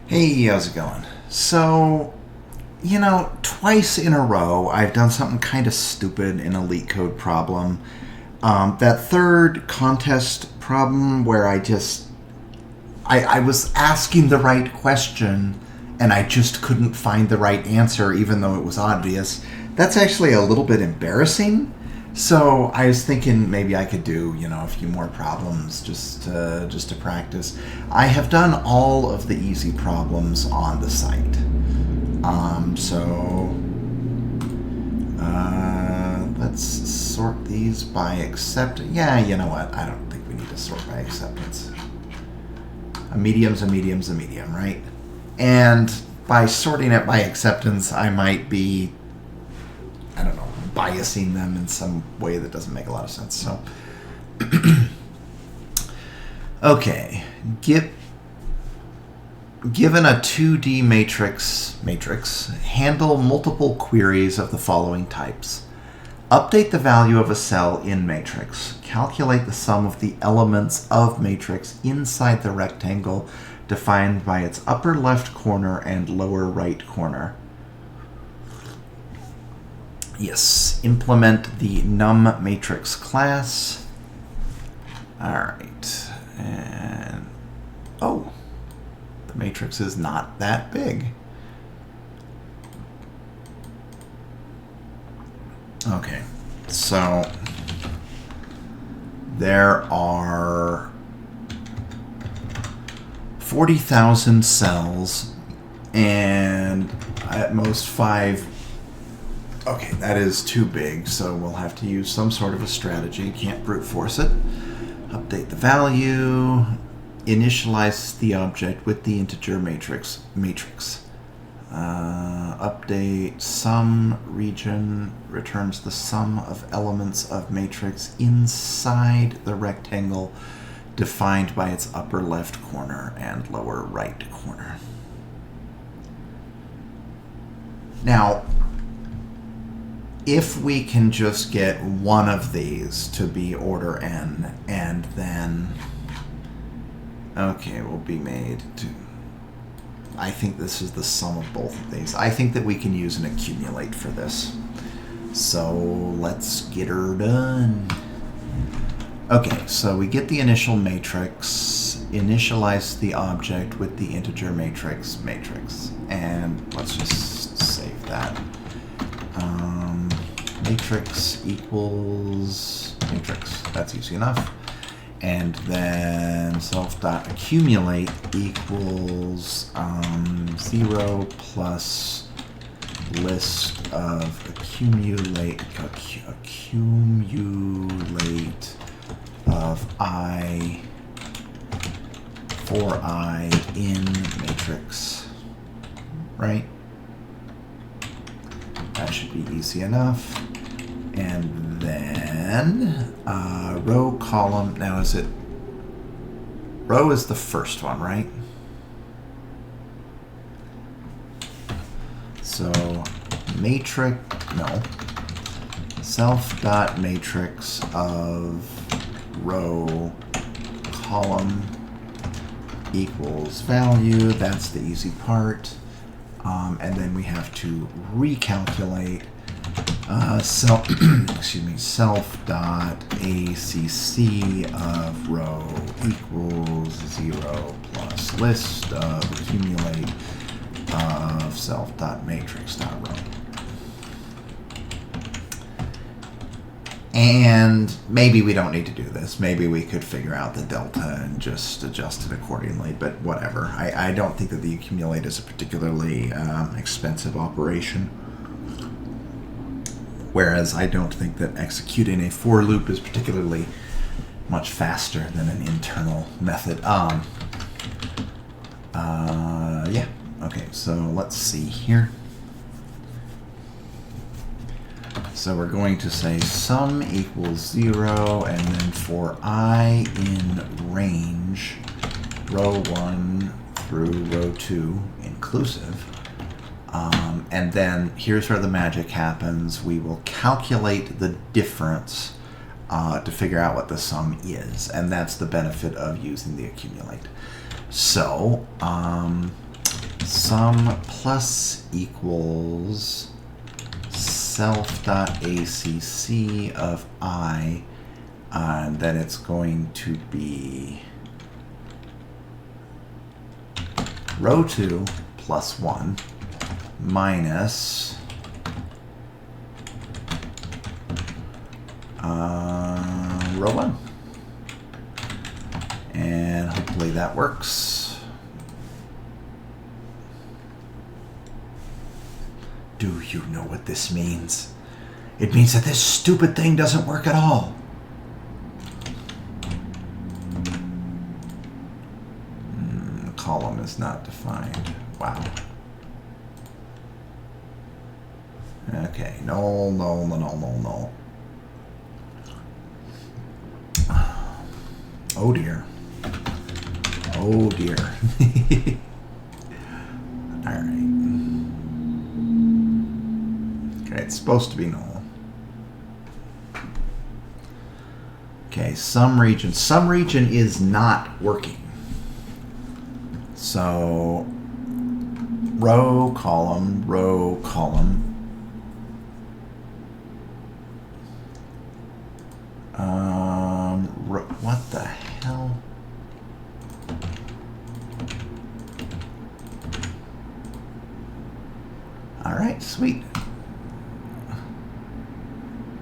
Hey, how's it going? So, twice in a row, I've done something kind of stupid in a Leetcode problem. That third contest problem where I was asking the right question and I just couldn't find the right answer even though it was obvious. That's actually a little bit embarrassing. So I was thinking maybe I could do, a few more problems just to practice. I have done all of the easy problems on the site. Let's sort these by acceptance. Yeah, you know what? I don't think we need to sort by acceptance. A medium's a medium's a medium, right? And by sorting it by acceptance, I might be, I don't know, biasing them in some way that doesn't make a lot of sense. So, okay, given a 2D matrix, handle multiple queries of the following types. Update the value of a cell in matrix. Calculate the sum of the elements of matrix inside the rectangle defined by its upper left corner and lower right corner. Yes, implement the num matrix class. Alright, and oh, the matrix is not that big. Okay, so there are 40,000 cells and at most 5. Okay, that is too big, so we'll have to use some sort of a strategy. Can't brute force it. Update the value. Initialize the object with the integer matrix. Update sum region returns the sum of elements of matrix inside the rectangle defined by its upper left corner and lower right corner. Now, if we can just get one of these to be order n, and then, okay, will be made to, I think this is the sum of both of these. I think that we can use an accumulate for this. So let's get her done. Okay, so we get the initial matrix, initialize the object with the integer matrix, and let's just save that. Matrix equals matrix. That's easy enough. And then self.accumulate equals 0 plus list of accumulate of I for I in matrix, right? That should be easy enough. And then row, column. Now is it row is the first one, right? So matrix, no. Self.matrix of row column equals value. That's the easy part. And then we have to recalculate self dot ACC of row equals 0 plus list of accumulate of self dot matrix dot row. And maybe we don't need to do this. Maybe we could figure out the delta and just adjust it accordingly, but whatever. I don't think that the accumulate is a particularly expensive operation. Whereas I don't think that executing a for loop is particularly much faster than an internal method. Yeah. Okay, so let's see here. So we're going to say sum equals 0, and then for I in range, row 1 through row 2 inclusive. And then here's where the magic happens. We will calculate the difference to figure out what the sum is. And that's the benefit of using the accumulate. So sum plus equals self.acc of I, then it's going to be row 2 plus 1 minus row 1. And hopefully that works. Do you know what this means? It means that this stupid thing doesn't work at all. The column is not defined. Wow. Okay, no. Oh dear. Oh dear. Alright. Okay, it's supposed to be null. Okay, some region. Some region is not working. So, row, column, row, column. What the hell? All right, sweet.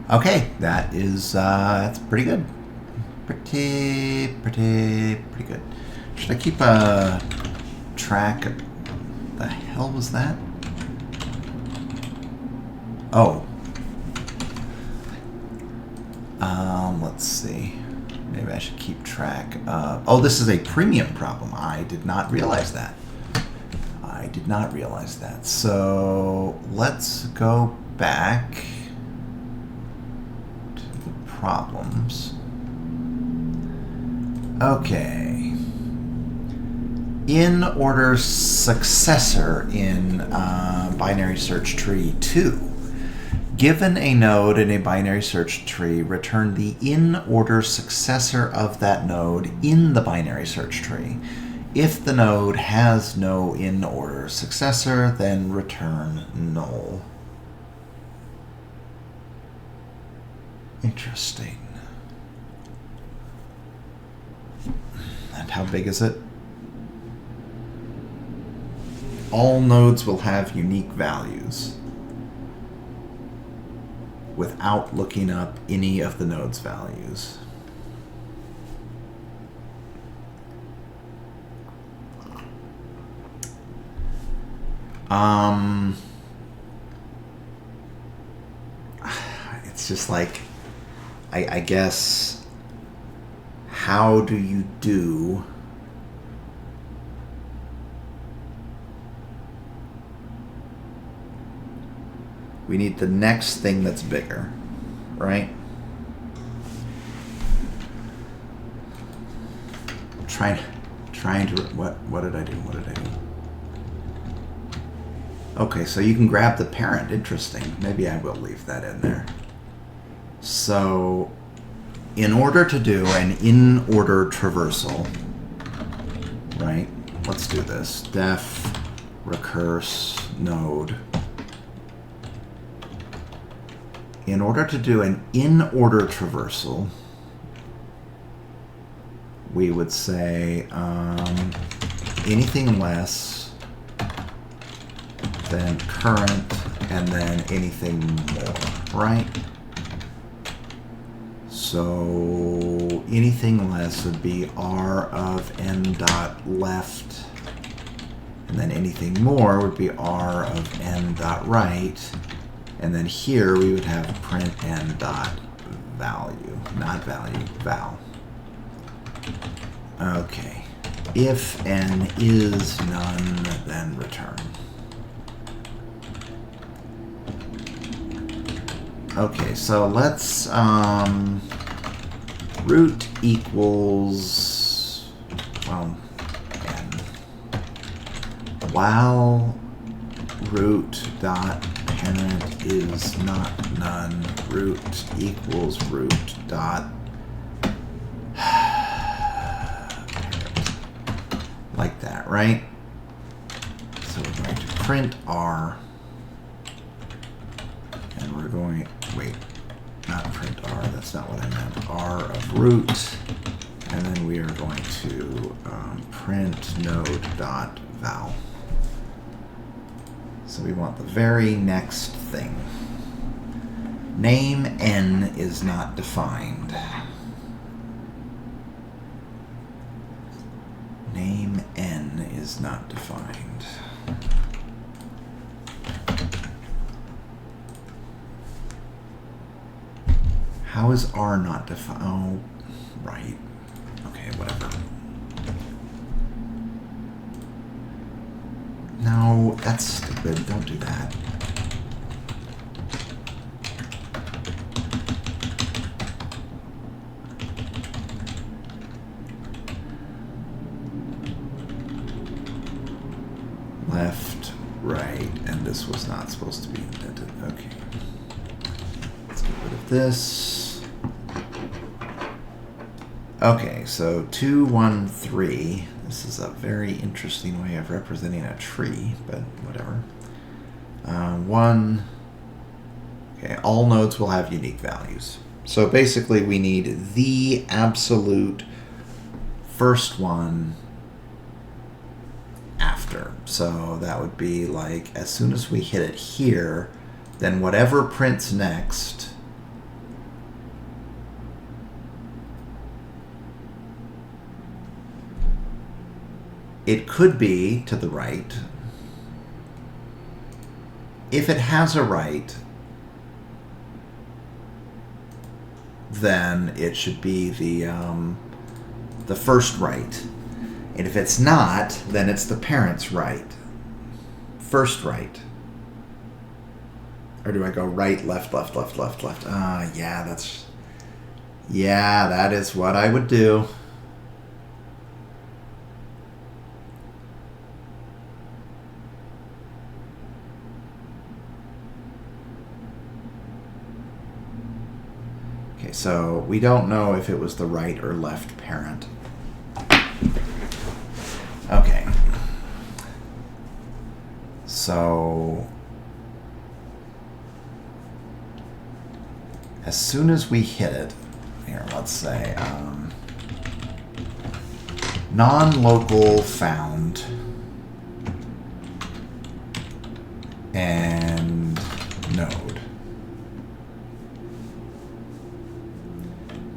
Okay, that is that's pretty good. Pretty good. Should I keep a track? The hell was that? Oh. Let's see. Maybe I should keep track of... Oh, this is a premium problem. I did not realize that. So let's go back to the problems. Okay. Inorder Successor in binary search tree 2. Given a node in a binary search tree, return the in-order successor of that node in the binary search tree. If the node has no in-order successor, then return null. Interesting. And how big is it? All nodes will have unique values, without looking up any of the node's values. It's just like, I guess, how do you do we need the next thing that's bigger, right? Trying to, what did I do? Okay, so you can grab the parent. Interesting. Maybe I will leave that in there. So, in order to do an in-order traversal, right? Let's do this. Def recurse node. In order to do an in-order traversal, we would say anything less than current and then anything more, right? So anything less would be r of n dot left, and then anything more would be r of n dot right. And then here we would have print n dot value, not value, val. Okay. If n is none, then return. Okay, so let's root equals, well, n. While root dot parent is not none, root equals root dot like that, right? So print R, and we're going, wait, not print R, that's not what I meant, R of root, and then we are going to print node.val. So we want the very next thing. Name n is not defined. Name n is not defined. How is R not defined? Oh, right. Okay, whatever. No, that's stupid. Don't do that. Left, right, and this was not supposed to be indented. Okay. Let's get rid of this. Okay, so 2, 1, 3. This is a very interesting way of representing a tree, but whatever. 1. Okay, all nodes will have unique values. So basically we need the absolute first one after. So that would be like, as soon as we hit it here, then whatever prints next it could be to the right. If it has a right, then it should be the first right. And if it's not, then it's the parent's right. First right. Or do I go right, left, left, left, left, left? Yeah, that is what I would do. Okay, so we don't know if it was the right or left parent. Okay. So as soon as we hit it, here, let's say non-local found and node.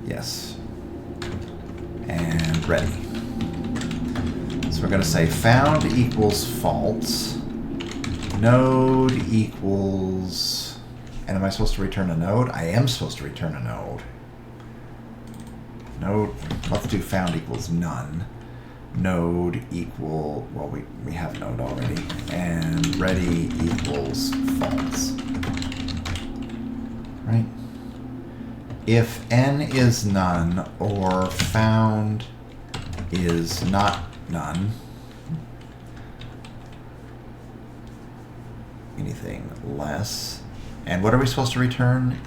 Yes. And ready. So we're going to say found equals false. Node equals... And am I supposed to return a node? I am supposed to return a node. Node, let's do found equals none. Node equal, well, we have node already. And ready equals false. Right? If n is none or found is not none, anything less, and what are we supposed to return?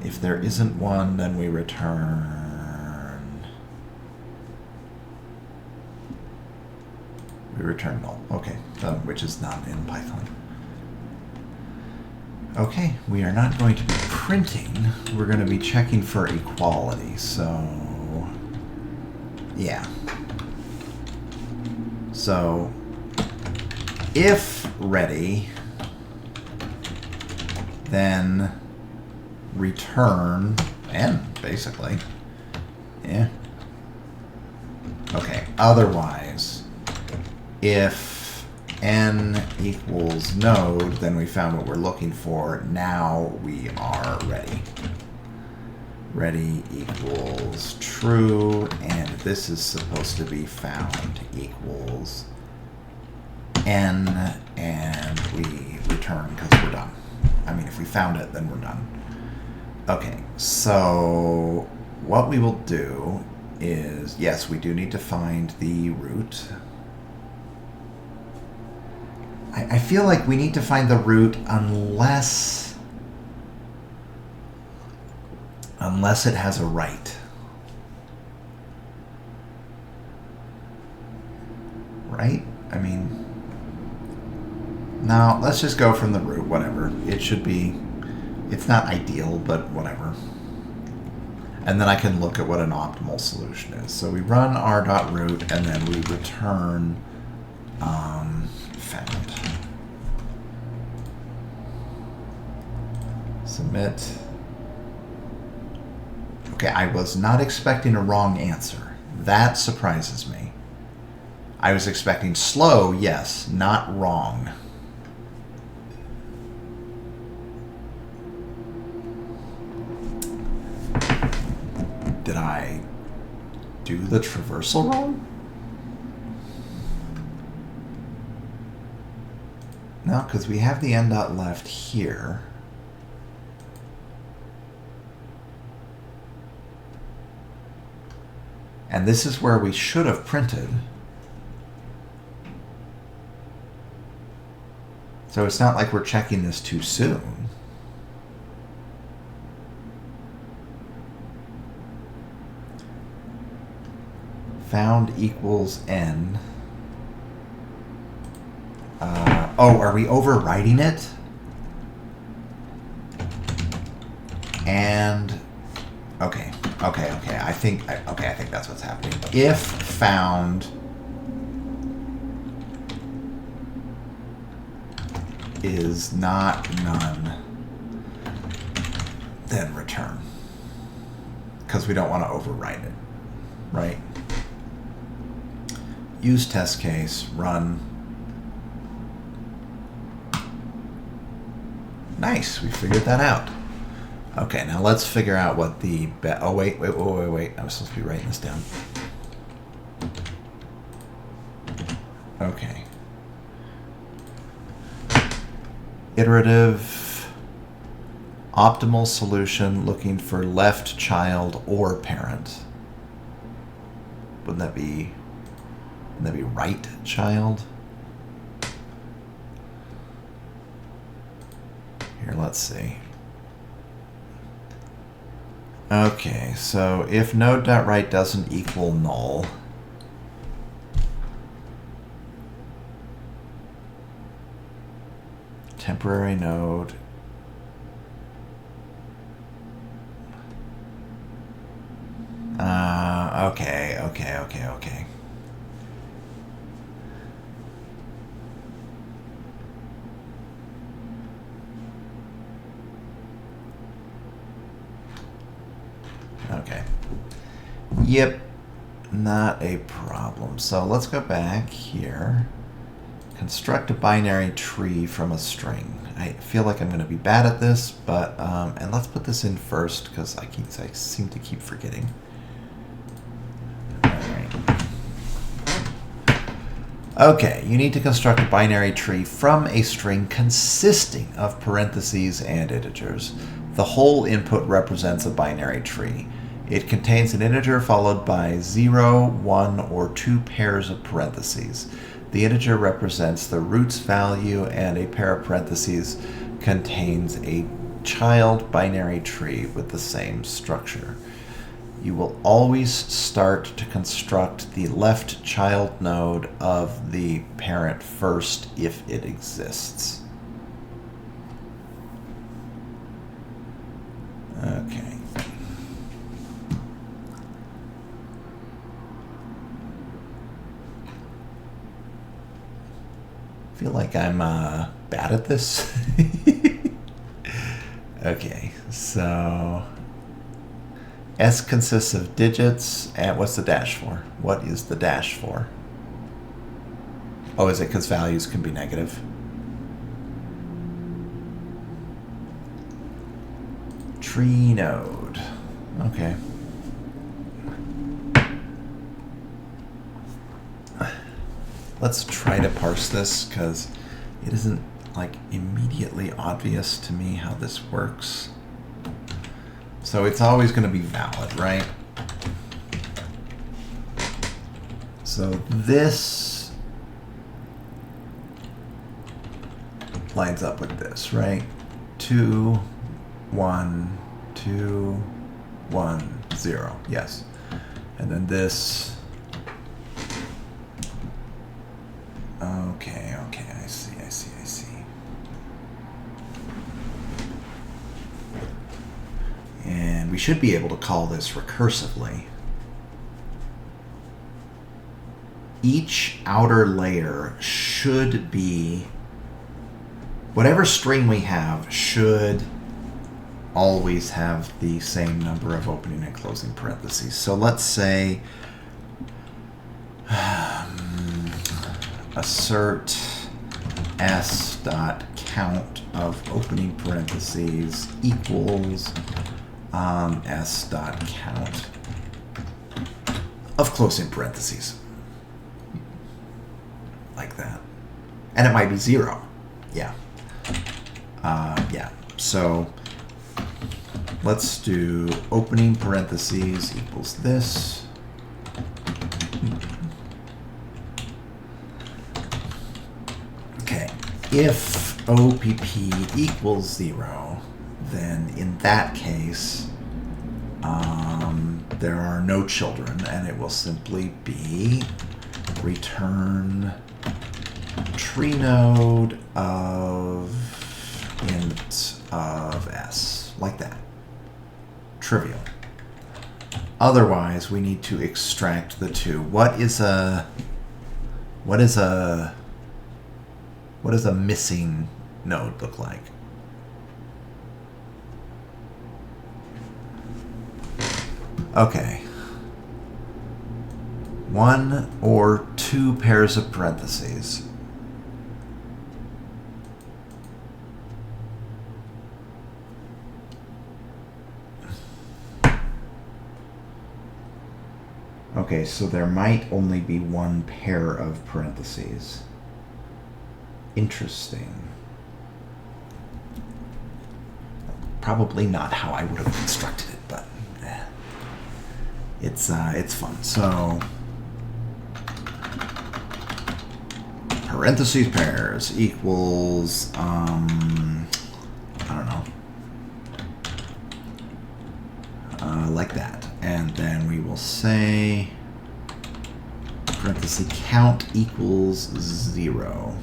If there isn't one, then we return null. Okay, which is not in Python. Okay, we are not going to be printing. We're going to be checking for equality. So, yeah. So, if ready, then return n, basically. Yeah. Okay, otherwise, if n equals node, then we found what we're looking for. Now we are ready. Ready equals true, and this is supposed to be found equals n, and we return because we're done. I mean, if we found it, then we're done. Okay, so what we will do is, yes, we do need to find the root. I feel like we need to find the root unless it has a right. Right? I mean, No, let's just go from the root, whatever. It should be, it's not ideal, but whatever. And then I can look at what an optimal solution is. So we run r.root, and then we return found. Submit. Okay, I was not expecting a wrong answer. That surprises me. I was expecting slow, yes, not wrong. Did I do the traversal wrong? No, because we have the end dot left here. And this is where we should have printed. So it's not like we're checking this too soon. Found equals n. Oh, are we overwriting it? And okay. I think that's what's happening. If found is not none, then return. Because we don't want to overwrite it, right? Use test case, run. Nice, we figured that out. Okay, now let's figure out what the... Oh, wait. I was supposed to be writing this down. Okay. Iterative optimal solution looking for left child or parent. Wouldn't that be right child? Here, let's see. Okay, so if node.right doesn't equal null, temporary node okay. Okay. Yep, not a problem. So let's go back here. Construct a binary tree from a string. I feel like I'm going to be bad at this, but and let's put this in first because I seem to keep forgetting. All right. Okay, you need to construct a binary tree from a string consisting of parentheses and integers. The whole input represents a binary tree. It contains an integer followed by 0, 1, or 2 pairs of parentheses. The integer represents the root's value, and a pair of parentheses contains a child binary tree with the same structure. You will always start to construct the left child node of the parent first if it exists. Okay. I feel like I'm bad at this. Okay, so S consists of digits, and what's the dash for? What is the dash for? Oh, is it because values can be negative? Tree node. Okay. Let's try to parse this because it isn't like immediately obvious to me how this works. So it's always going to be valid, right? So this lines up with this, right? 2, 1, 2, 1, 0. Yes. And then this Okay, I see. And we should be able to call this recursively. Each outer layer should be, whatever string we have should always have the same number of opening and closing parentheses. So let's say assert s dot count of opening parentheses equals s dot count of closing parentheses. Like that. And it might be 0. Yeah. Yeah. So let's do opening parentheses equals this. Okay. If OPP equals 0, then in that case, there are no children, and it will simply be return tree node of int of s, like that. Trivial. Otherwise, we need to extract the two. What is a missing node look like? Okay. 1 or 2 pairs of parentheses. Okay, so there might only be 1 pair of parentheses. Interesting. Probably not how I would have constructed it, but it's fun. So parentheses pairs equals I don't know, like that. And then we will say parenthesis count equals 0.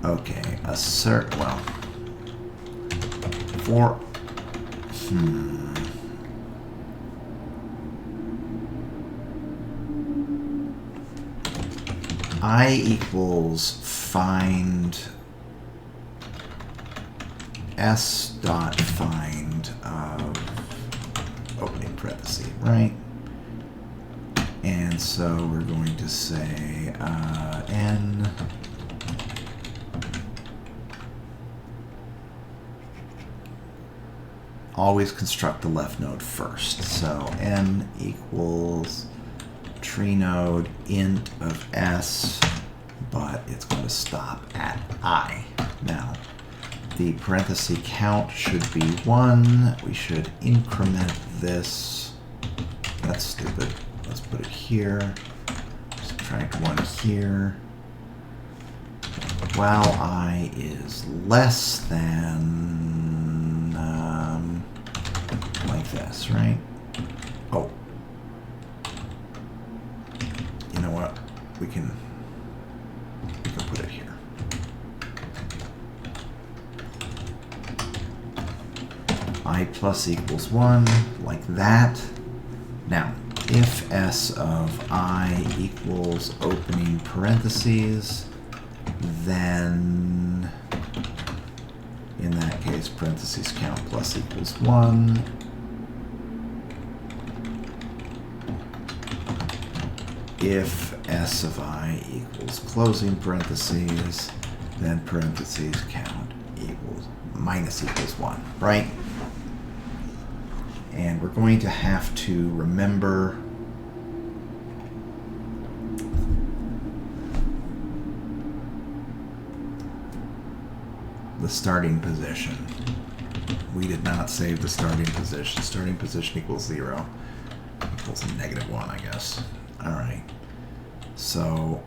Okay, assert, well, for, I equals find s dot find of opening parenthesis, right? And so we're going to say n always construct the left node first. So n equals tree node int of s, but it's going to stop at I. Now, the parenthesis count should be 1. We should increment this. That's stupid. Let's put it here. Subtract 1 here. While I is less than, like this, right? Oh. You know what? We can put it here. I plus equals 1, like that. Now, if s of I equals opening parentheses, then in that case, parentheses count plus equals 1. If s of I equals closing parentheses, then parentheses count equals minus equals 1, right? And we're going to have to remember the starting position. We did not save the starting position. Starting position equals 0. Equals -1, I guess. All right. So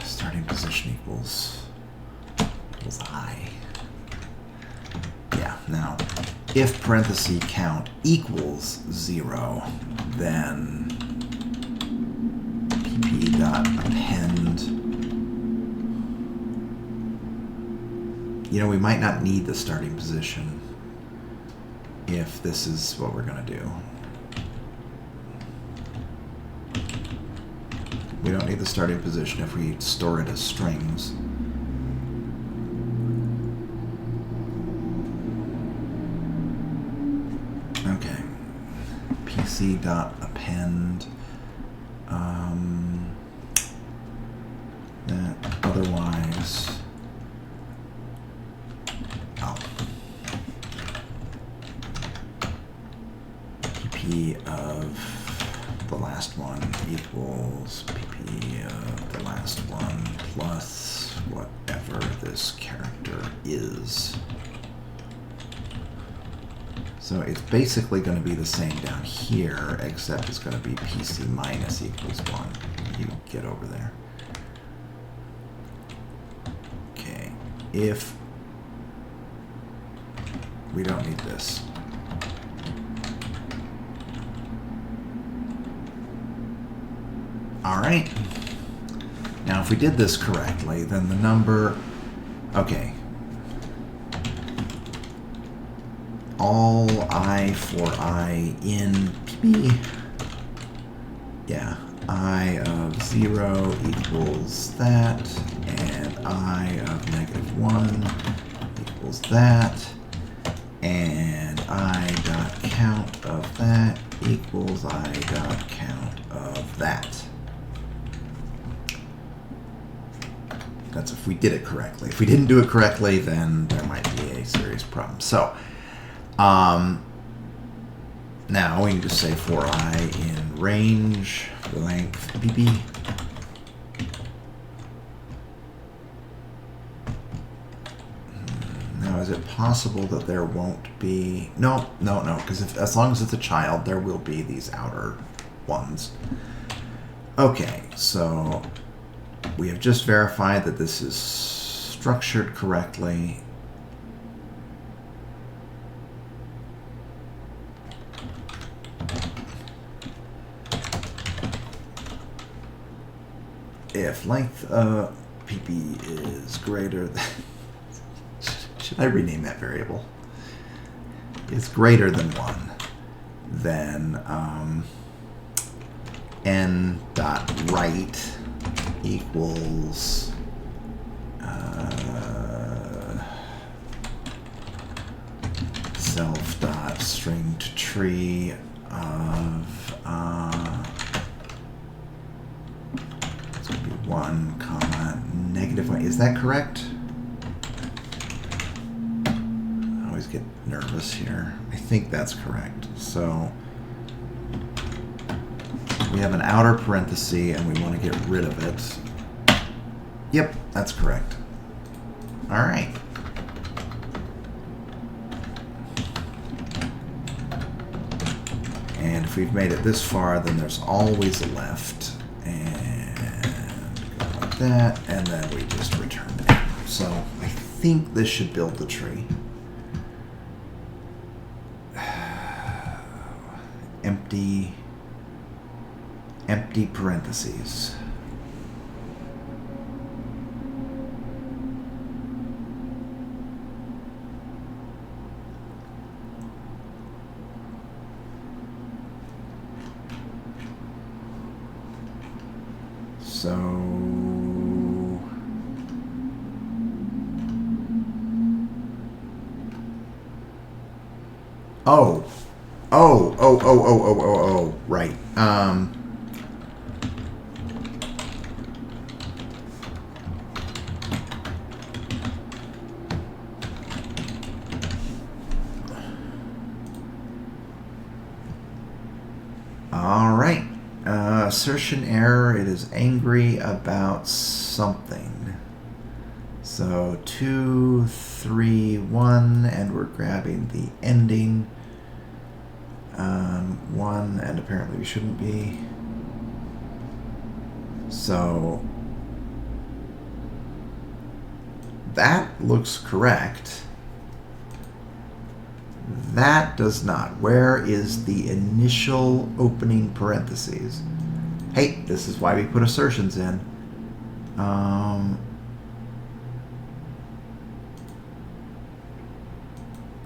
starting position equals I. Yeah, now if parenthesis count equals 0, then pp.append. You know, we might not need the starting position if this is what we're going to do. We don't need the starting position if we store it as strings. Okay. pc.append. That otherwise. Oh. pp of the last one equals pp of the last one plus whatever this character is. So it's basically going to be the same down here, except it's going to be pc minus equals 1. You get over there. Okay, if we don't need this. All right. Now, if we did this correctly, then the number, okay. All I for I in pp. Yeah, I of 0 equals that, and I of -1 equals that, and I dot count of that equals I dot count of that. That's if we did it correctly. If we didn't do it correctly, then there might be a serious problem. So, now we can just say for I in range length pp. Now, is it possible that there won't be? No, because as long as it's a child, there will be these outer ones. Okay, so we have just verified that this is structured correctly. If length pp is greater than, should I rename that variable? Is greater than 1, then n dot right equals self dot string to tree of 1 comma -1. Is that correct? I always get nervous here. I think that's correct. So we have an outer parenthesis and we want to get rid of it. Yep, that's correct. All right. And if we've made it this far, then there's always a left. That, and then we just return it. So I think this should build the tree. Empty parentheses. So right. All right. Assertion error. It is angry about something. So 2, 3, 1, and we're grabbing the ending. 1, and apparently we shouldn't be. So that looks correct. That does not. Where is the initial opening parentheses? Hey, this is why we put assertions in.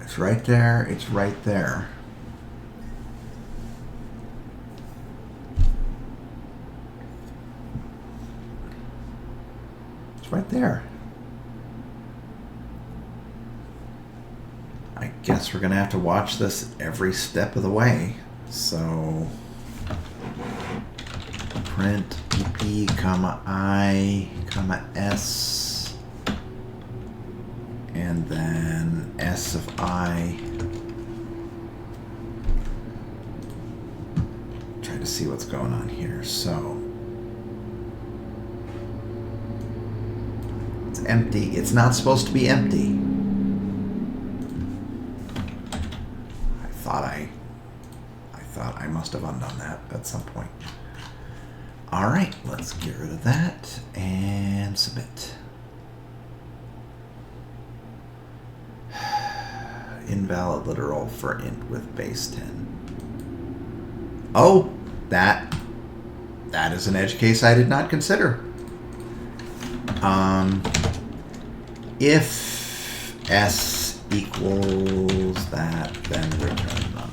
It's right there. It's right there. It's right there. I guess we're going to have to watch this every step of the way. So print pp, comma I, comma s, and then s of I. Try to see what's going on here. So it's empty. It's not supposed to be empty. I thought I must have undone that at some point. All right, let's get rid of that and submit. Invalid literal for int with base 10. Oh, that is an edge case I did not consider. If s equals that, then return none.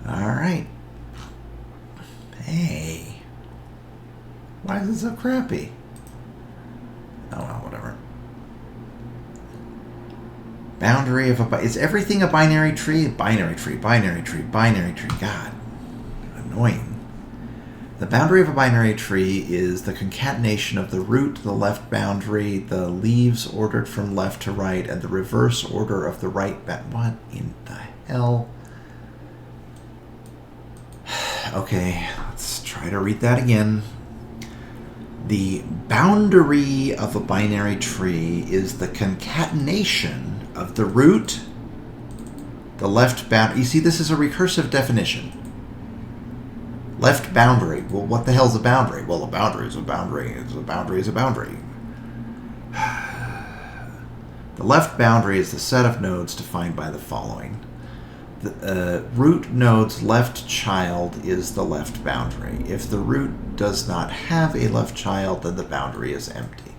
All right. Hey. Why is it so crappy? Oh, well, whatever. Boundary of a... Is everything a binary tree? Binary tree, binary tree, binary tree. God. Annoying. The boundary of a binary tree is the concatenation of the root, the left boundary, the leaves ordered from left to right, and the reverse order of the right what in the hell? Okay, let's try to read that again. The boundary of a binary tree is the concatenation of the root, the left boundary. You see, this is a recursive definition. Left boundary. Well, what the hell's a boundary? Well, a boundary is a boundary. A boundary is a boundary. The left boundary is the set of nodes defined by the following. The root node's left child is the left boundary. If the root does not have a left child, then the boundary is empty.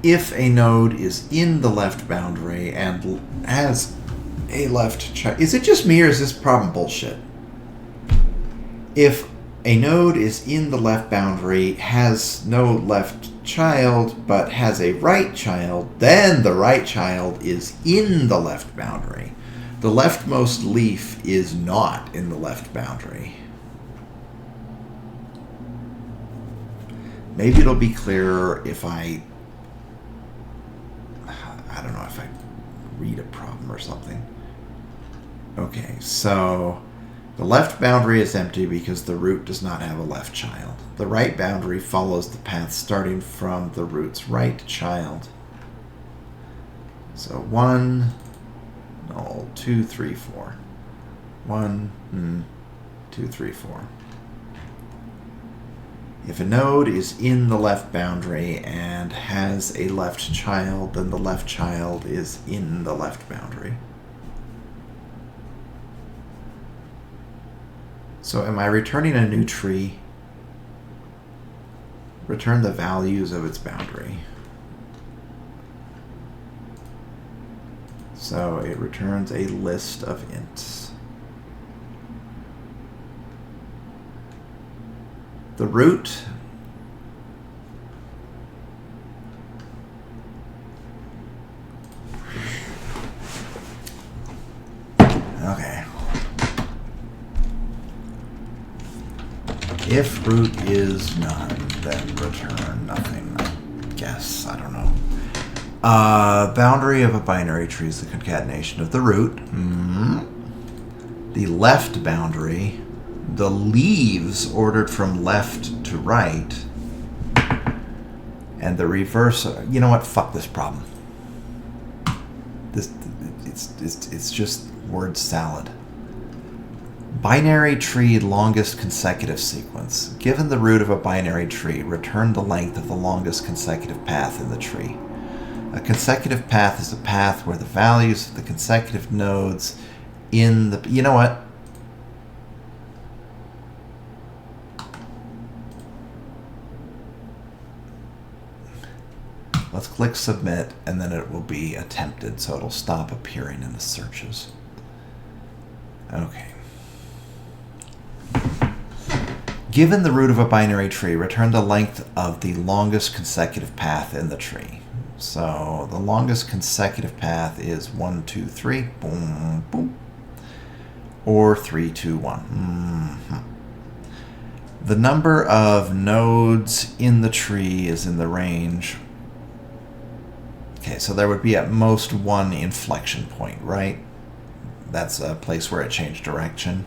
If a node is in the left boundary and has a left child... Is it just me or is this problem bullshit? If a node is in the left boundary, has no left child, but has a right child, then the right child is in the left boundary. The leftmost leaf is not in the left boundary. Maybe it'll be clearer if I don't know, if I read a problem or something. Okay, so the left boundary is empty because the root does not have a left child. The right boundary follows the path starting from the root's right child. So 2, 3, 4. 1, 2, 3, 4. If a node is in the left boundary and has a left child, then the left child is in the left boundary. So am I returning a new tree? Return the values of its boundary. So it returns a list of ints. The root okay. If root is none, then return nothing. I guess. I don't know. Boundary of a binary tree is the concatenation of the root. The left boundary, the leaves ordered from left to right, and the reverse. You know what? Fuck this problem. It's just word salad. Binary tree longest consecutive sequence. Given the root of a binary tree, return the length of the longest consecutive path in the tree. A consecutive path is a path where the values of the consecutive nodes in the... You know what? Let's click submit, and then it will be attempted, so it'll stop appearing in the searches. Okay. Given the root of a binary tree, return the length of the longest consecutive path in the tree. So the longest consecutive path is 1, 2, 3, boom, boom, or 3, 2, 1. The number of nodes in the tree is in the range. Okay, so there would be at most one inflection point, right? That's a place where it changed direction.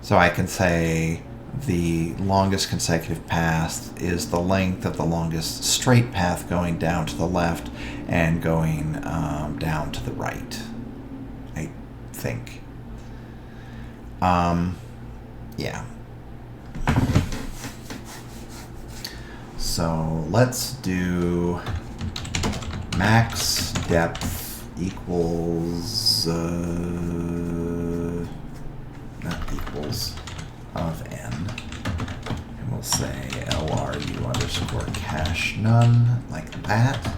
So I can say the longest consecutive path is the length of the longest straight path going down to the left and going down to the right, I think. Yeah. So let's do max depth equals, not equals, of n. And we'll say LRU underscore cache none, like that.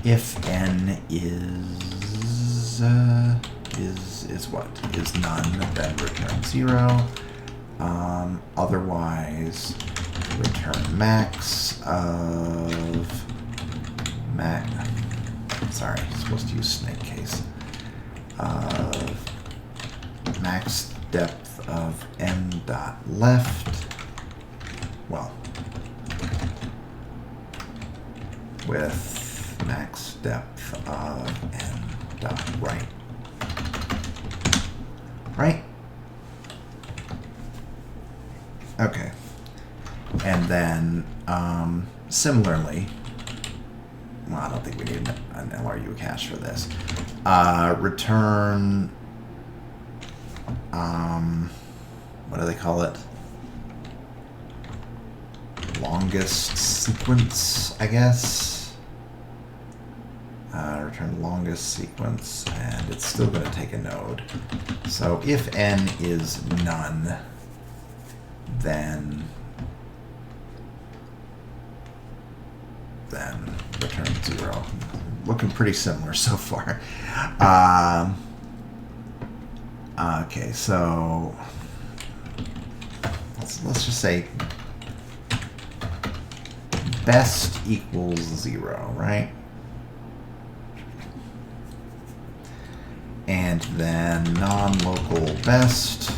If n is what? Is none, then return 0. Otherwise, return max of sorry, supposed to use snake case. Max depth of n dot left. Well, with max depth of n dot right. Right? Okay. And then, similarly, well, I don't think we need an LRU cache for this. Return, what do they call it? Longest sequence, I guess. Return longest sequence, and it's still going to take a node. So if n is none, then return 0. Looking pretty similar so far. Okay, so let's just say best equals 0, right? And then non-local best.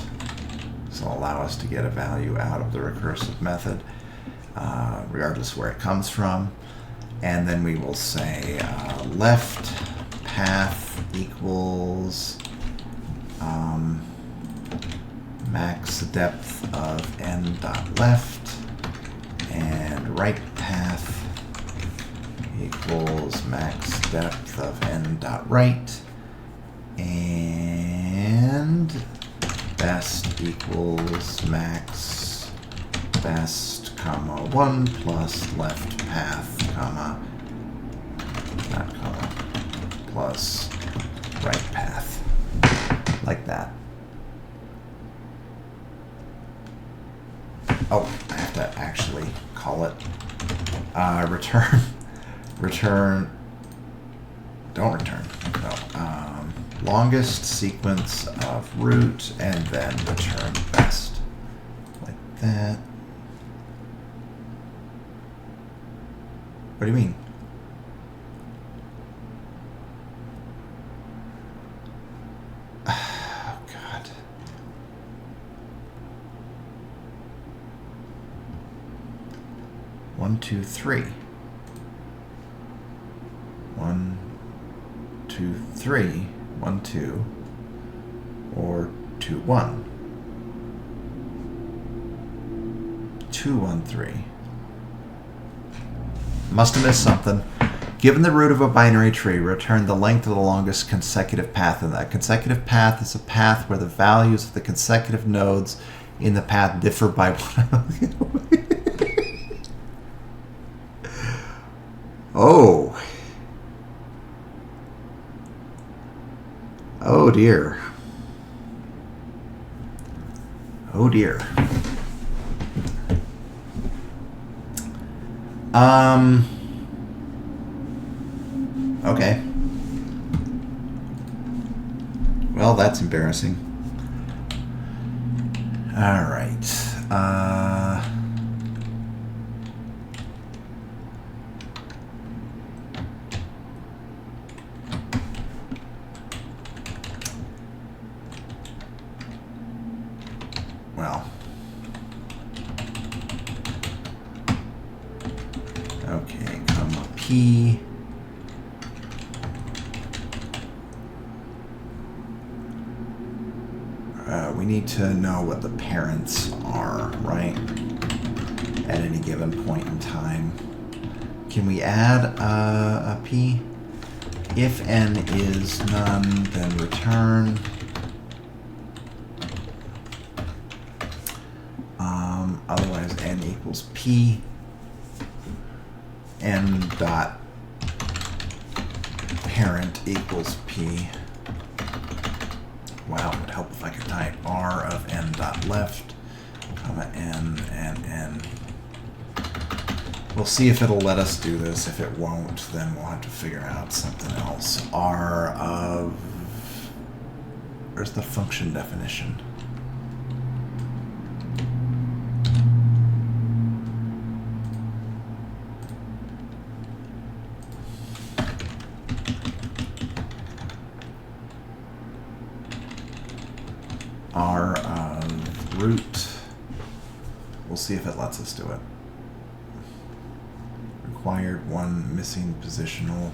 This will allow us to get a value out of the recursive method, regardless where it comes from. And then we will say left path equals max depth of n dot left, and right path equals max depth of n dot right, and best equals max best comma 1 plus left path comma, not comma, plus right path, like that. Oh, I have to actually call it return, don't return, no, longest sequence of root, and then return best, like that. What do you mean? Oh, God. One, two, three. 1, 2, 3. 1, 2. Or 2, 1. 2, 1, 3. Must have missed something. Given the root of a binary tree, return the length of the longest consecutive path in that. Consecutive path is a path where the values of the consecutive nodes in the path differ by one. Oh. Oh dear. Oh dear. Okay. Well, that's embarrassing. All right. Well. Okay, comma P. We need to know what the parents are, right? At any given point in time. Can we add a P? If n is none, then return. Otherwise, n equals P. N dot parent equals P. Wow, it would help if I could type R of n dot left, comma n and n. We'll see if it'll let us do this. If it won't, then we'll have to figure out something else. R of... Where's the function definition? R of root. We'll see if it lets us do it. Required one missing positional.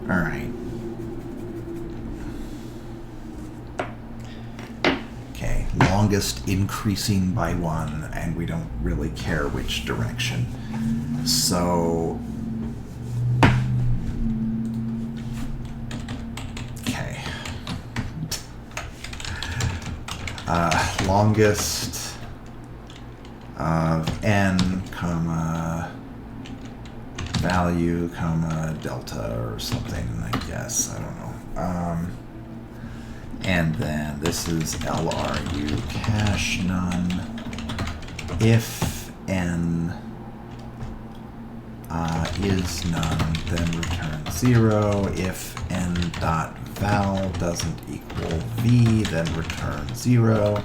All right. Okay, longest increasing by one, and we don't really care which direction. So longest of n, comma, value, comma, delta, or something, I guess. I don't know. And then this is LRU cache none. If n is none, then return 0. If n dot val doesn't equal v, then return 0.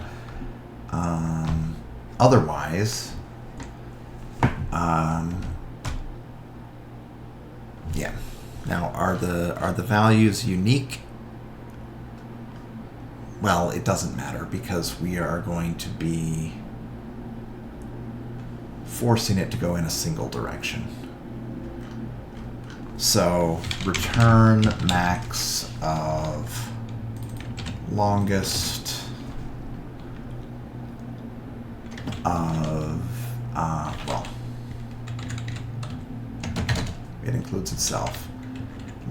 Otherwise, yeah. Now, are the values unique? Well, it doesn't matter because we are going to be forcing it to go in a single direction. So return max of longest of, well, it includes itself.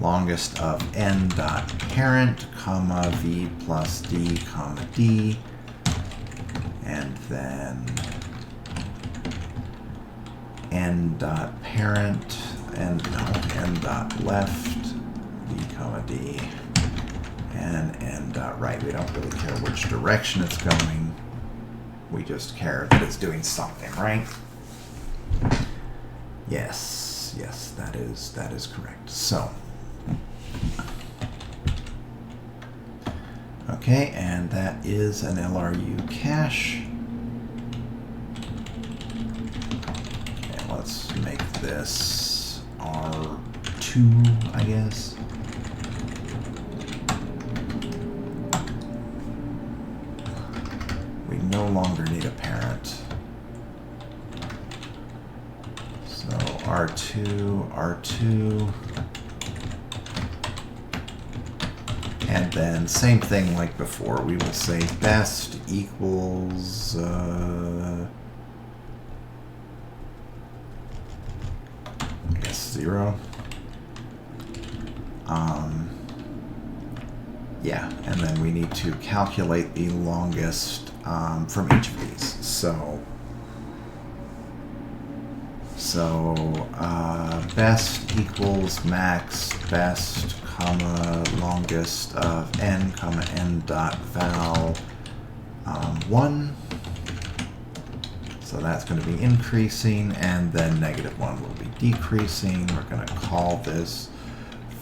Longest of n dot parent, comma, v plus d, comma, d, and then n dot parent, and no, n dot left, v, comma, d, and n dot right. We don't really care which direction it's going. We just care that it's doing something, right? Yes, yes, that is correct. So, okay, and that is an LRU cache. Okay, let's make this R2, I guess. We no longer need a parent. So R2, R2. And then same thing like before. We will say best equals 0. Yeah, and then we need to calculate the longest from each of these. So best equals max best, comma, longest of n, comma, n dot val 1. So that's going to be increasing, and then -1 will be decreasing. We're going to call this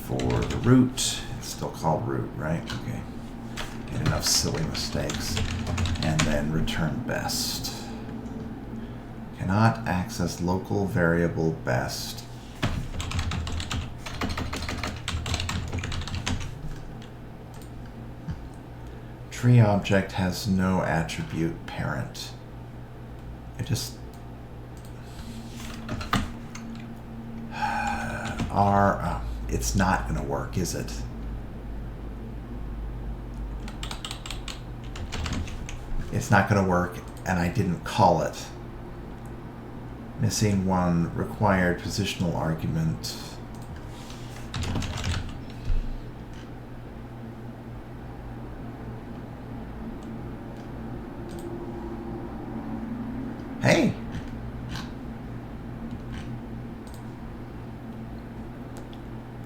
for the root. It's still called root, right? Okay. Get enough silly mistakes. And then return best. Cannot access local variable best. Tree object has no attribute parent. It just it's not going to work, is it? It's not going to work, and I didn't call it. Missing one required positional argument. Hey!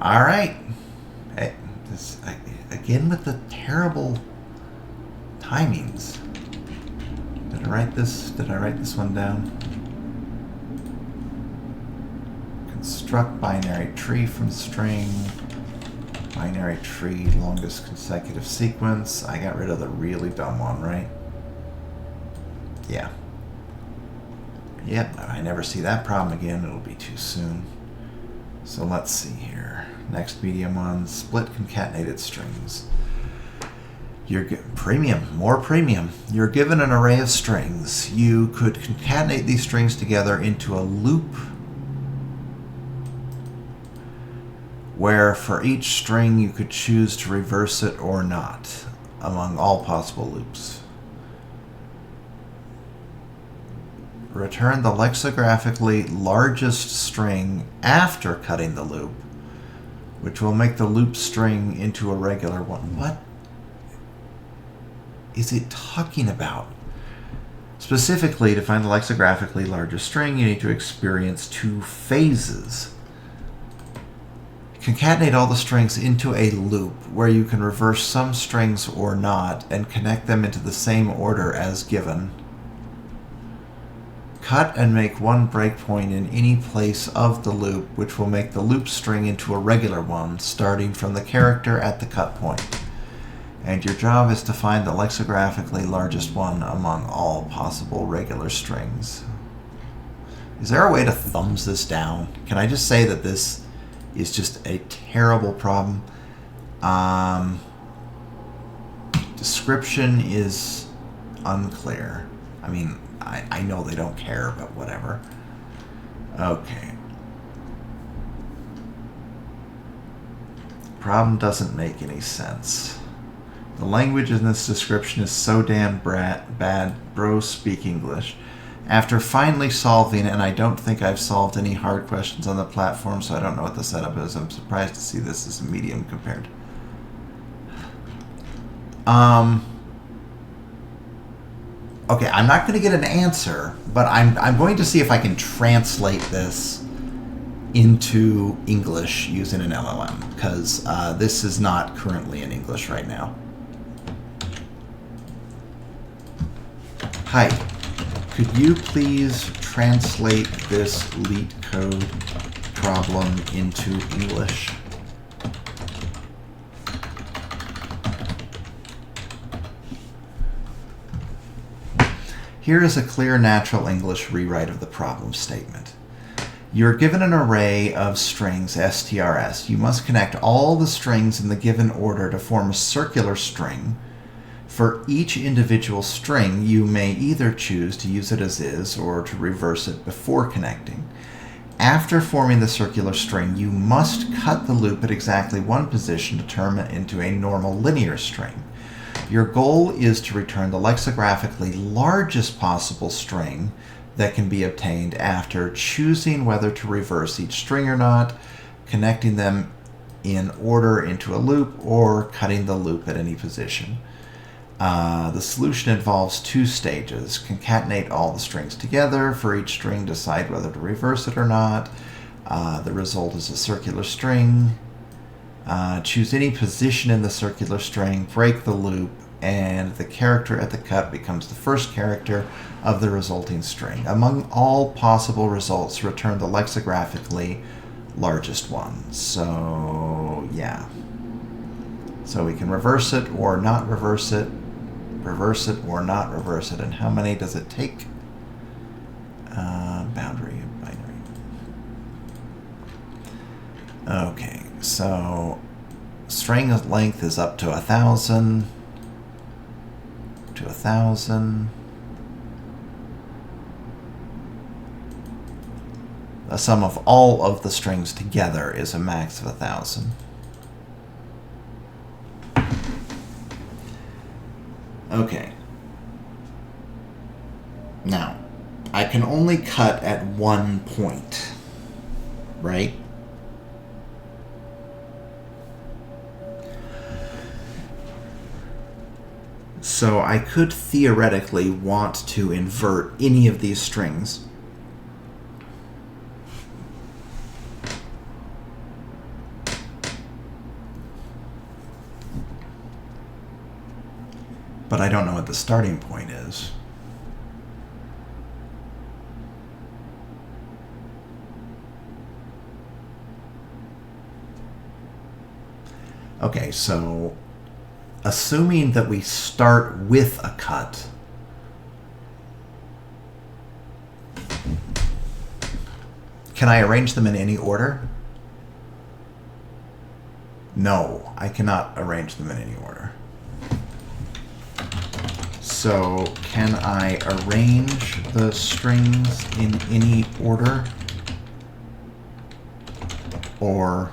All right. Hey, again with the terrible timings. Did I write this? Did I write this one down? Construct binary tree from string. Binary tree, longest consecutive sequence. I got rid of the really dumb one, right? Yeah. Yep, if I never see that problem again, it'll be too soon. So let's see here. Next medium one, split concatenated strings. You're premium, more premium. You're given an array of strings. You could concatenate these strings together into a loop where for each string you could choose to reverse it or not among all possible loops. Return the lexicographically largest string after cutting the loop, which will make the loop string into a regular one. What is it talking about? Specifically, to find the lexicographically largest string, you need to experience 2 phases. Concatenate all the strings into a loop where you can reverse some strings or not and connect them into the same order as given. Cut and make one breakpoint in any place of the loop, which will make the loop string into a regular one, starting from the character at the cut point. And your job is to find the lexicographically largest one among all possible regular strings. Is there a way to thumbs this down? Can I just say that this is just a terrible problem? Description is unclear. I mean, I know they don't care, but whatever. Okay. Problem doesn't make any sense. The language in this description is so damn bad, bro, speak English. After finally solving, and I don't think I've solved any hard questions on the platform, so I don't know what the setup is. I'm surprised to see this as a medium compared. Okay, I'm not going to get an answer, but I'm going to see if I can translate this into English using an LLM, because this is not currently in English right now. Hi, could you please translate this Leetcode problem into English? Here is a clear natural English rewrite of the problem statement. You're given an array of strings, strs. You must connect all the strings in the given order to form a circular string. For each individual string, you may either choose to use it as is or to reverse it before connecting. After forming the circular string, you must cut the loop at exactly one position to turn it into a normal linear string. Your goal is to return the lexicographically largest possible string that can be obtained after choosing whether to reverse each string or not, connecting them in order into a loop, or cutting the loop at any position. The solution involves 2 stages. Concatenate all the strings together. For each string, decide whether to reverse it or not. The result is a circular string. Choose any position in the circular string, break the loop, and the character at the cut becomes the first character of the resulting string. Among all possible results, return the lexicographically largest one. So, yeah. So we can reverse it or not reverse it or not reverse it. And how many does it take? Boundary, binary. Okay, so string length is up to 1,000. To 1,000. The sum of all of the strings together is a max of 1,000. Okay. Now, I can only cut at one point, right? So I could theoretically want to invert any of these strings. But I don't know what the starting point is. Okay, so assuming that we start with a cut, can I arrange them in any order? No, I cannot arrange them in any order. So can I arrange the strings in any order? Or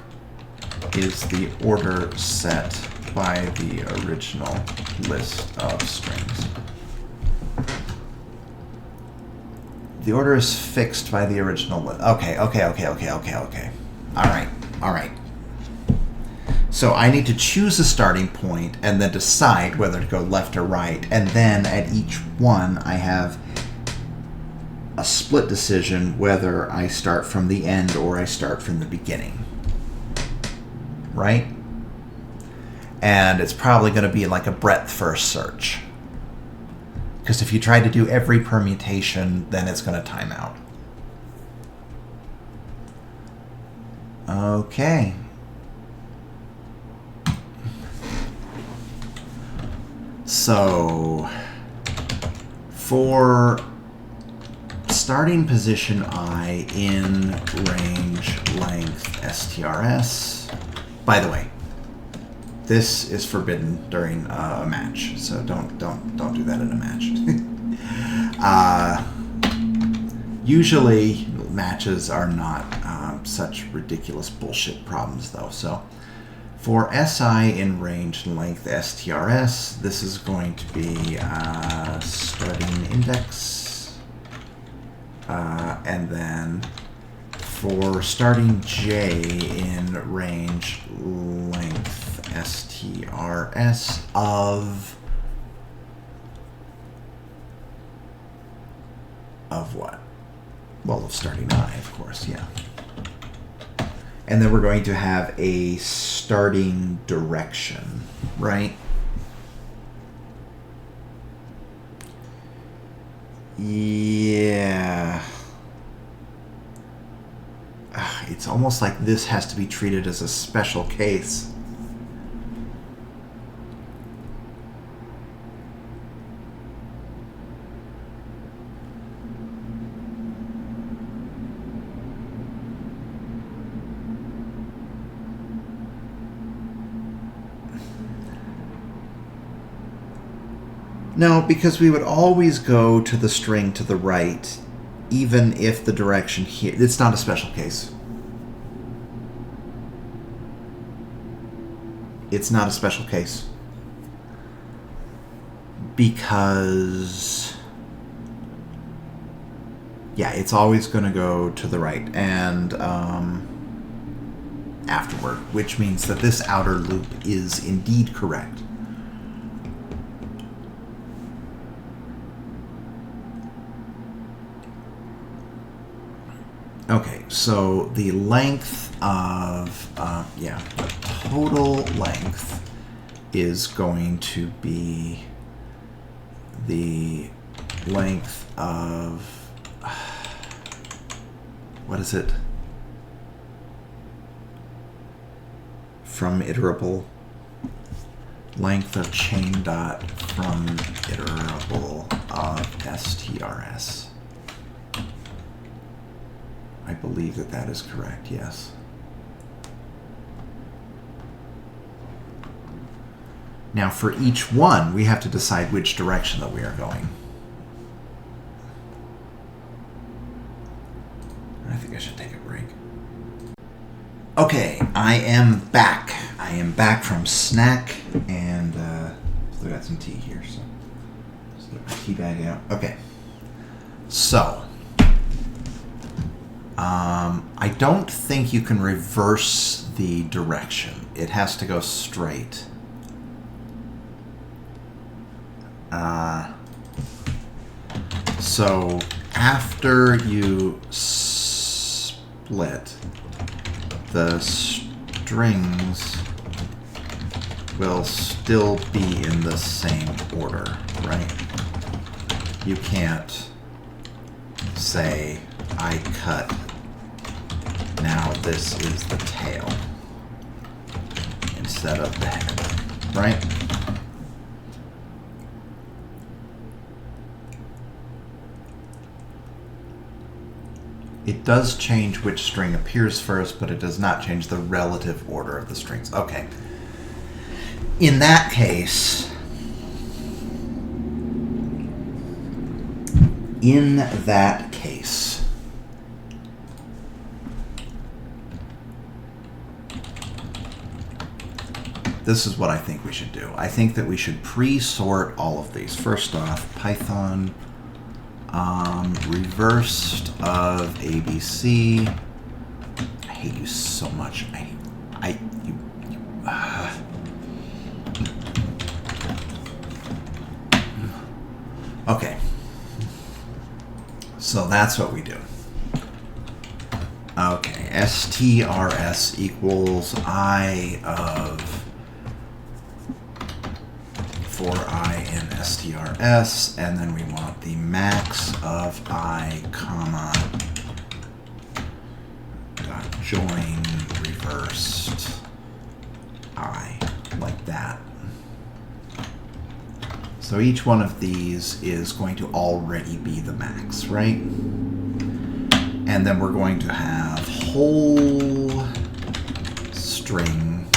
is the order set by the original list of strings? The order is fixed by the original list. Okay. All right. So I need to choose a starting point and then decide whether to go left or right. And then at each one, I have a split decision whether I start from the end or I start from the beginning. Right? And it's probably going to be like a breadth first search. Because if you try to do every permutation, then it's going to time out. Okay. So, for starting position I in range length STRS, by the way, this is forbidden during a match, so don't do that in a match. Usually matches are not such ridiculous bullshit problems though. So for SI in range length STRS, this is going to be starting index, and then for starting J in range length STRS of what? Well, of starting I, of course, yeah. And then we're going to have a starting direction, right? Yeah. It's almost like this has to be treated as a special case. No, because we would always go to the string to the right, even if the direction here... It's not a special case. It's not a special case. Because yeah, it's always going to go to the right and afterward, which means that this outer loop is indeed correct. Okay, so the length of, the total length is going to be the length of, what is it? From iterable. Length of chain dot from iterable of STRS. I believe that that is correct, yes. Now for each one, we have to decide which direction that we are going. I think I should take a break. Okay, I am back. I am back from snack and still got some tea here, so just get my tea bag out. Okay, so I don't think you can reverse the direction. It has to go straight. So after you split, the strings will still be in the same order, right? You can't say, I cut, now this is the tail instead of the head, right? It does change which string appears first, but it does not change the relative order of the strings. Okay. In that case, this is what I think we should do. I think that we should pre-sort all of these. First off, Python reversed of ABC. I hate you so much. Okay. So that's what we do. Okay, STRS equals I of for I in STRS, and then we want the max of I, comma, dot join reversed I, like that. So each one of these is going to already be the max, right? And then we're going to have whole string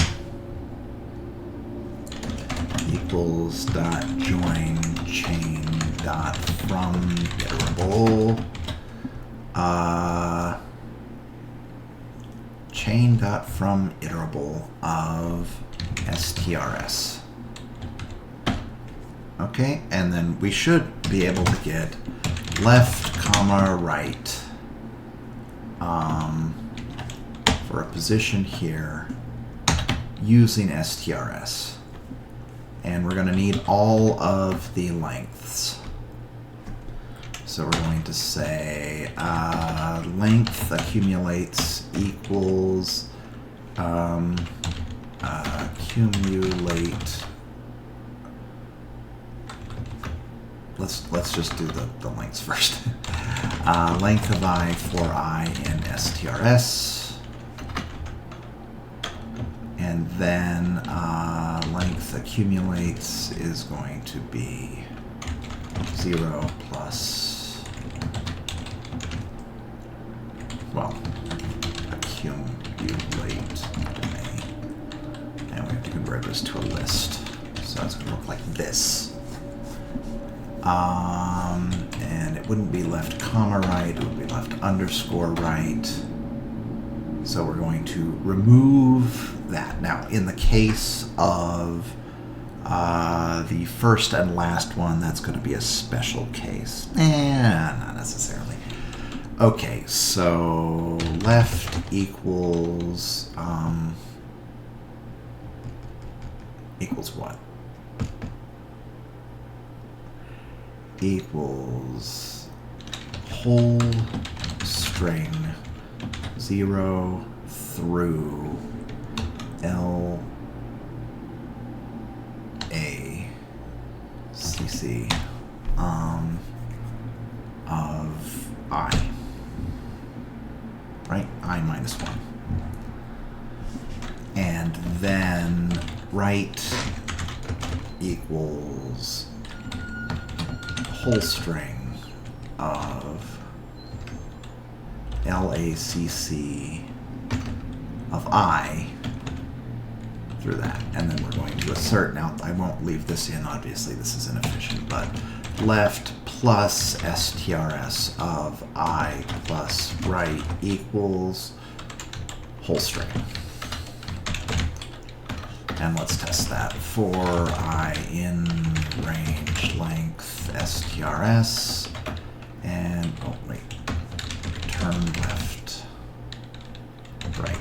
equals dot join chain dot from iterable chain dot from iterable of STRS. Okay, and then we should be able to get left comma right for a position here using STRS. And we're going to need all of the lengths. So we're going to say length accumulates equals accumulate. Let's just do the lengths first. Length of I for I in STRS. And then length accumulates is going to be 0 plus, well, accumulate domain. And we have to convert this to a list. So it's going to look like this. And it wouldn't be left comma right, it would be left underscore right. So we're going to remove that. Now, in the case of the first and last one, that's going to be a special case. Not necessarily. Okay, so left equals equals what? Equals whole string 0 through L A C C of I. Right? I minus 1. And then right equals whole string of LACC of I through that. And then we're going to assert. Now, I won't leave this in. Obviously, this is inefficient, but left plus STRS of I plus right equals whole string. And let's test that. For I in range length STRS and, oh wait, turn left, right.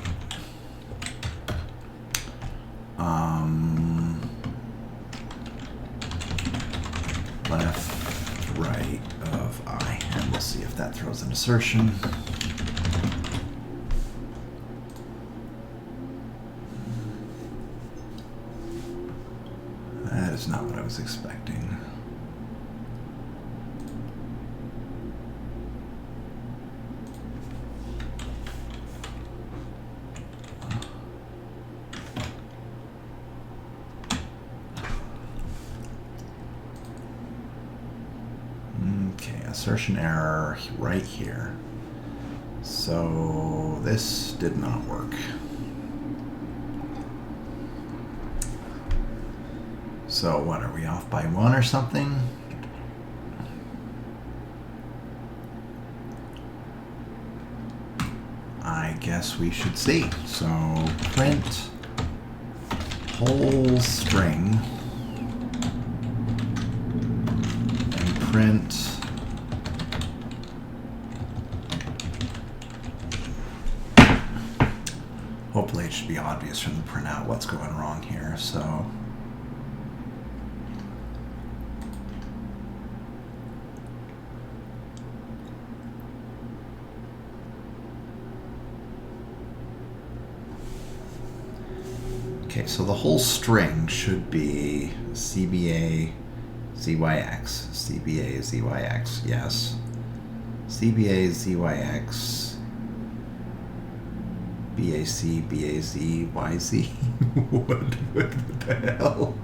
Left, right of I. And we'll see if that throws an assertion. That is not what I was expecting. Okay, assertion error right here. So this did not work. So what, are we off by 1 or something? I guess we should see. So print whole string and print hopefully it should be obvious from the printout what's going wrong here. So okay, so the whole string should be CBA ZYX. CBA ZYX, yes. CBA ZYX. BAC BAZ YZ. What the hell?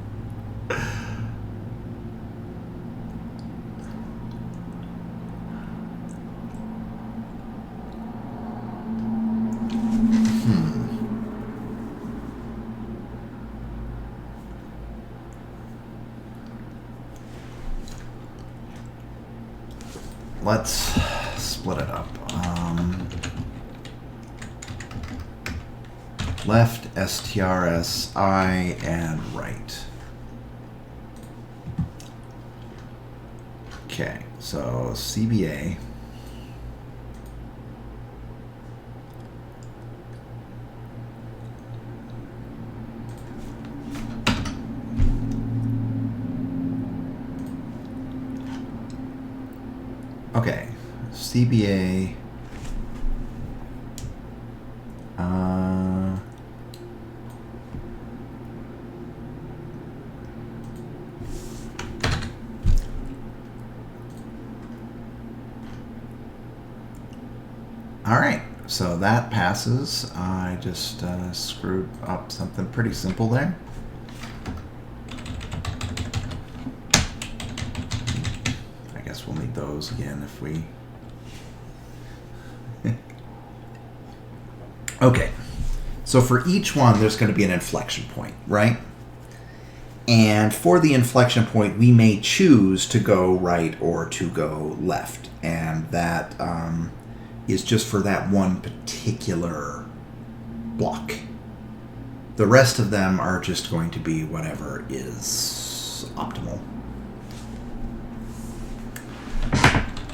Let's split it up. Left, STRS, I, and right. Okay, so CBA. Okay, CBA. All right, so that passes. I just screwed up something pretty simple there. I guess we'll need those again if we... Okay, so for each one, there's going to be an inflection point, right? And for the inflection point, we may choose to go right or to go left. And that is just for that one particular block. The rest of them are just going to be whatever is optimal.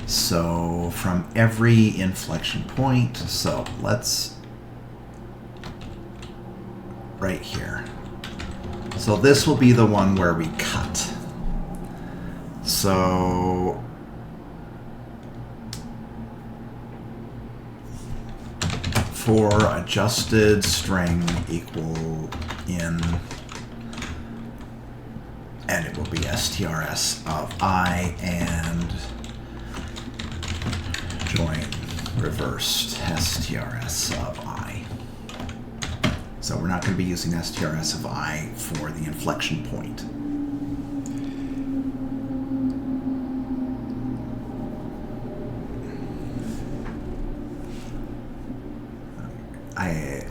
So from every inflection point, so let's, right here. So this will be the one where we cut. So for adjusted string equal in, and it will be strs of I and join reversed strs of I. So we're not going to be using strs of I for the inflection point.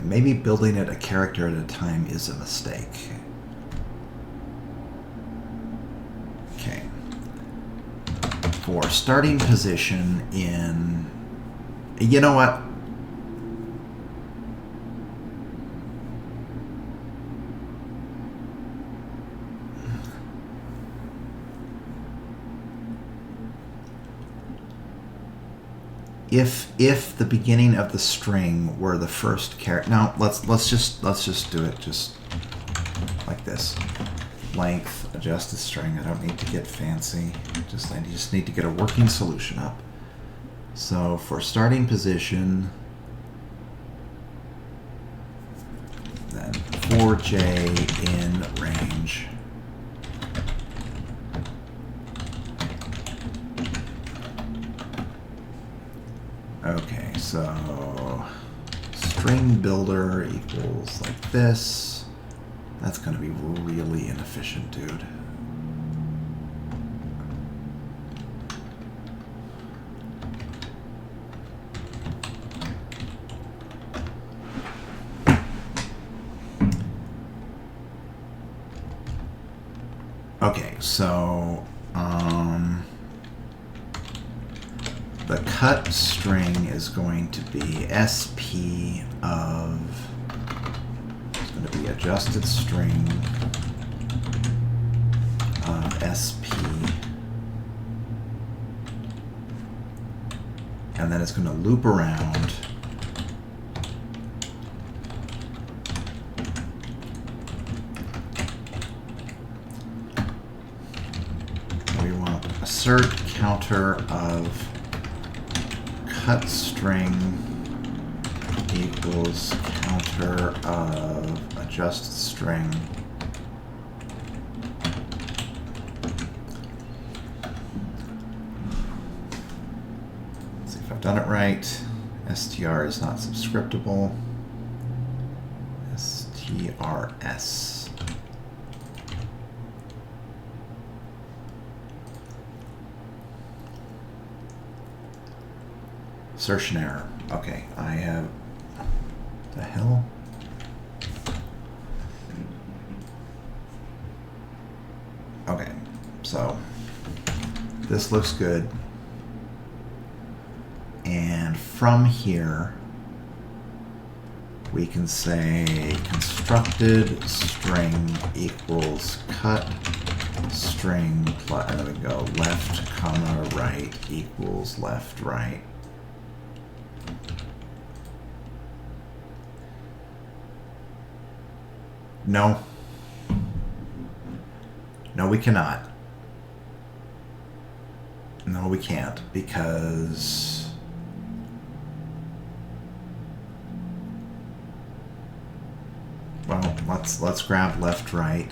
Maybe building it a character at a time is a mistake. Okay. For starting position in, you know what? If the beginning of the string were the first character, now let's just do it just like this. Length adjusted string. I don't need to get fancy. I just need to get a working solution up. So for starting position, then 4j in range. Okay, so string builder equals like this. That's going to be really inefficient, dude. Okay, so the cut string is going to be SP of, it's going to be adjusted string of SP, and then it's going to loop around we want assert counter of cut string equals counter of adjusted string Let's see if I've done it right. str is not subscriptable. strs. Insertion error. Okay, I have the hell. Okay, so this looks good. And from here, we can say constructed string equals cut string plus, and then we go left comma right equals left right. No. No, we cannot. No, we can't, because well, let's grab left right,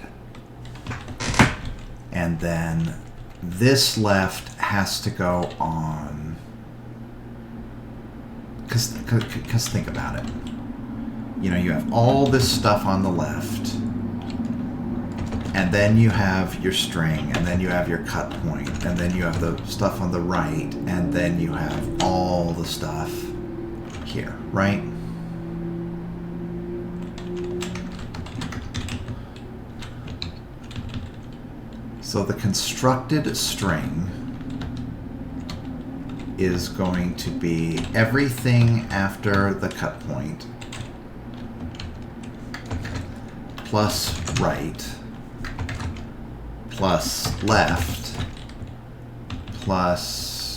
and then this left has to go on, because think about it. You know, you have all this stuff on the left, and then you have your string, and then you have your cut point, and then you have the stuff on the right, and then you have all the stuff here, right? So the constructed string is going to be everything after the cut point plus right plus left plus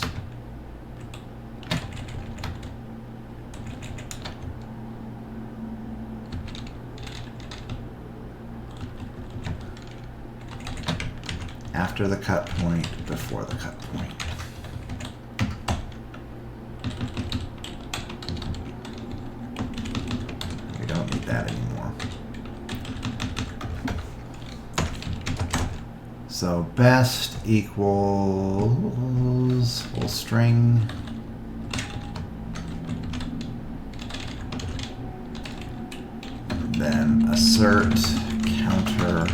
after the cut point, before the cut point. We don't need that anymore. So best equals full string. Then assert counter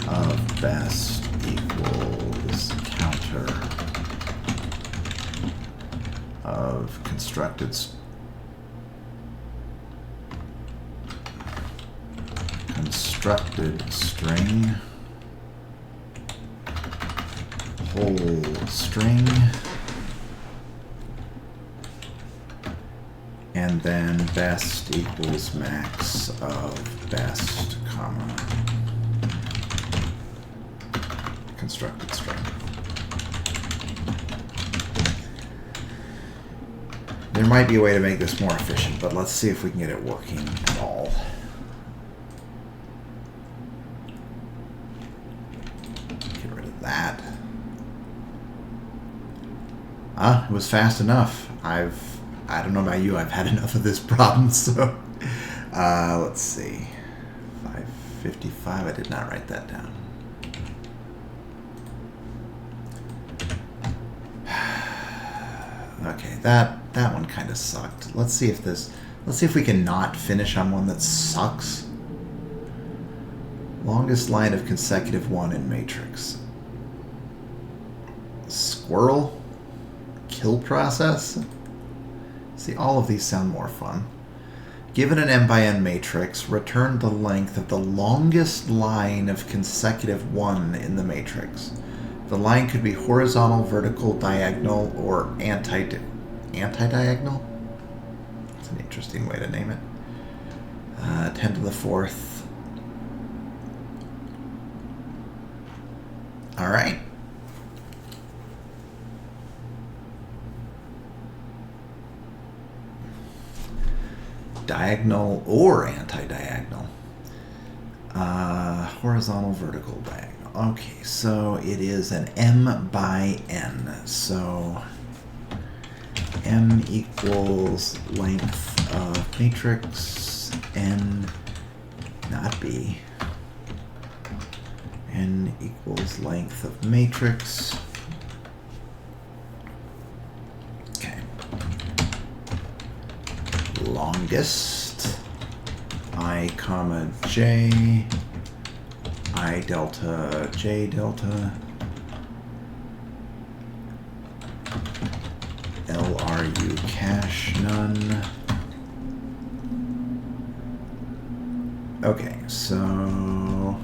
of best equals counter of constructed string, whole string, and then best equals max of best, comma, constructed string. There might be a way to make this more efficient, but let's see if we can get it working at all. Get rid of that. It was fast enough. I don't know about you, I've had enough of this problem, so let's see. 555, I did not write that down. Okay, that one kind of sucked. Let's see if we can not finish on one that sucks. Longest line of consecutive one in matrix. Squirrel? Kill process? See, all of these sound more fun. Given an m by n matrix, return the length of the longest line of consecutive one in the matrix. The line could be horizontal, vertical, diagonal, or anti-diagonal. That's an interesting way to name it. 10 to the 4th. All right. Diagonal or anti-diagonal. Horizontal, vertical, diagonal. Okay, so it is an m by n. So m equals length of matrix, n, not b. N equals length of matrix. Okay. Longest, I comma j, I delta, j delta, LRU cache none. Okay, so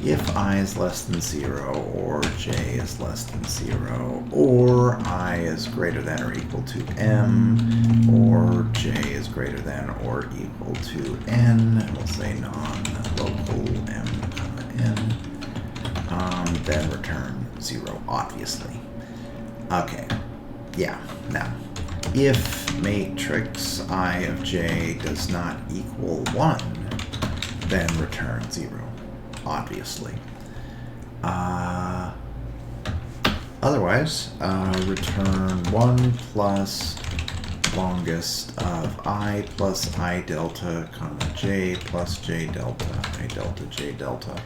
if I is less than 0, or j is less than 0, or I is greater than or equal to m, or j is greater than or equal to n, we'll say non-local m, n, then return 0, obviously. Okay, yeah, now, if matrix I of j does not equal 1, then return 0. Obviously. Otherwise, return 1 plus longest of I plus I delta, comma j plus j delta, I delta, j delta.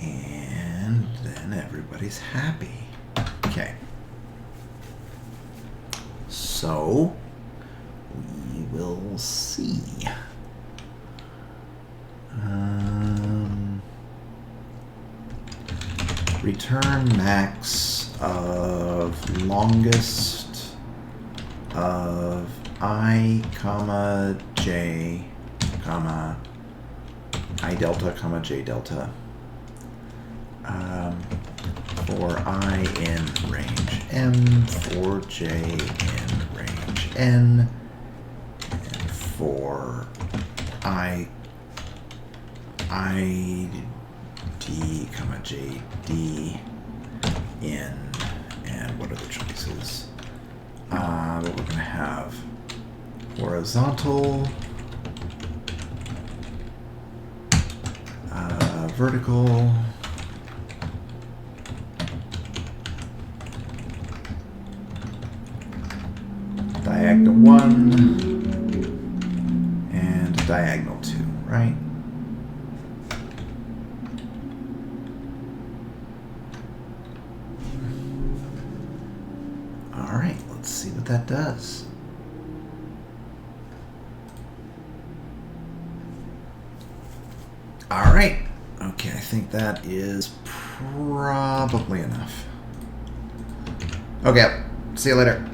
And then everybody's happy. Okay. So, we will see. Return max of longest of I comma j comma I delta comma j delta for I in range m, for j in range n, and for I d comma j d in, and what are the choices? But we're going to have horizontal, vertical, diagonal 1 and diagonal 2, right? All right, let's see what that does. All right. Okay, I think that is probably enough. Okay, see you later.